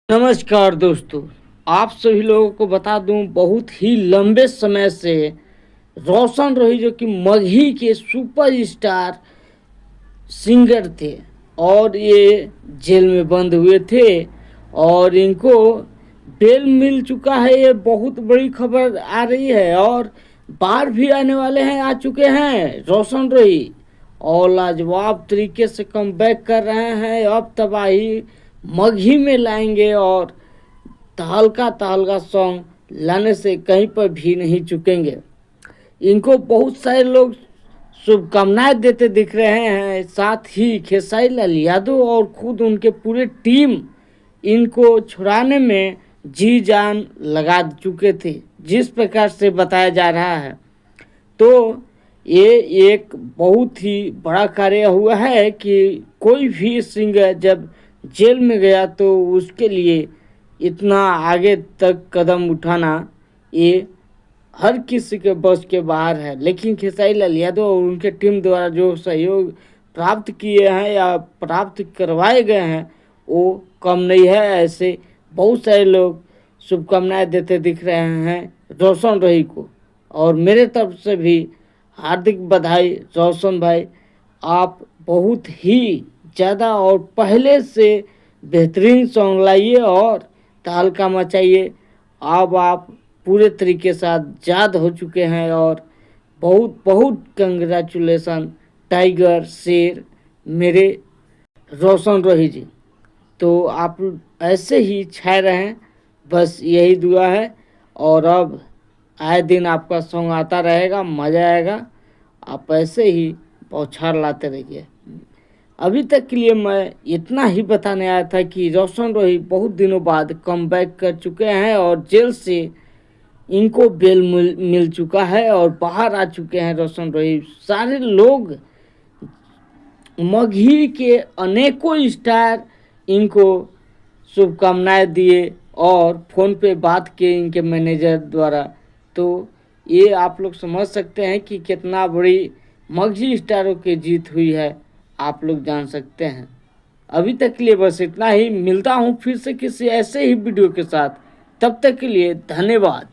नमस्कार दोस्तों, आप सभी लोगों को बता दूं बहुत ही लंबे समय से रोशन रोही जो कि मगही के सुपरस्टार सिंगर थे और ये जेल में बंद हुए थे और इनको बेल मिल चुका है। ये बहुत बड़ी खबर आ रही है और बाहर भी आने वाले हैं, आ चुके हैं रोशन रोही और लाजवाब तरीके से कमबैक कर रहे हैं। अब तबाही मगही में लाएंगे और तहलका तहलका सॉन्ग लाने से कहीं पर भी नहीं चुकेंगे। इनको बहुत सारे लोग शुभकामनाएं देते दिख रहे हैं, साथ ही खेसारी लाल यादव और खुद उनके पूरे टीम इनको छुड़ाने में जी जान लगा चुके थे, जिस प्रकार से बताया जा रहा है। तो ये एक बहुत ही बड़ा कार्य हुआ है कि कोई भी सिंगर जब जेल में गया तो उसके लिए इतना आगे तक कदम उठाना ये हर किसी के बस के बाहर है। लेकिन खेसारी लाल यादव और उनके टीम द्वारा जो सहयोग प्राप्त किए हैं या प्राप्त करवाए गए हैं वो कम नहीं है। ऐसे बहुत सारे लोग शुभकामनाएं देते दिख रहे हैं रोशन रोही को और मेरे तरफ से भी हार्दिक बधाई रोशन भाई। आप बहुत ही ज़्यादा और पहले से बेहतरीन सॉन्ग लाइए और तहलका मचाइए। अब आप पूरे तरीके से आज़ाद हो चुके हैं और बहुत बहुत कंग्रेचुलेसन टाइगर शेर मेरे रोशन रोही जी। तो आप ऐसे ही छाए रहें, बस यही दुआ है। और अब आए दिन आपका सॉन्ग आता रहेगा, मज़ा आएगा। आप ऐसे ही बौछार लाते रहिए। अभी तक के लिए मैं इतना ही बताने आया था कि रोशन रोही बहुत दिनों बाद कमबैक कर चुके हैं और जेल से इनको बेल मिल चुका है और बाहर आ चुके हैं रोशन रोही। सारे लोग मगही के अनेकों स्टार इनको शुभकामनाएं दिए और फ़ोन पे बात किए इनके मैनेजर द्वारा। तो ये आप लोग समझ सकते हैं कि कितना बड़ी मगही स्टारों की जीत हुई है, आप लोग जान सकते हैं। अभी तक के लिए बस इतना ही। मिलता हूँ फिर से किसी ऐसे ही वीडियो के साथ, तब तक के लिए धन्यवाद।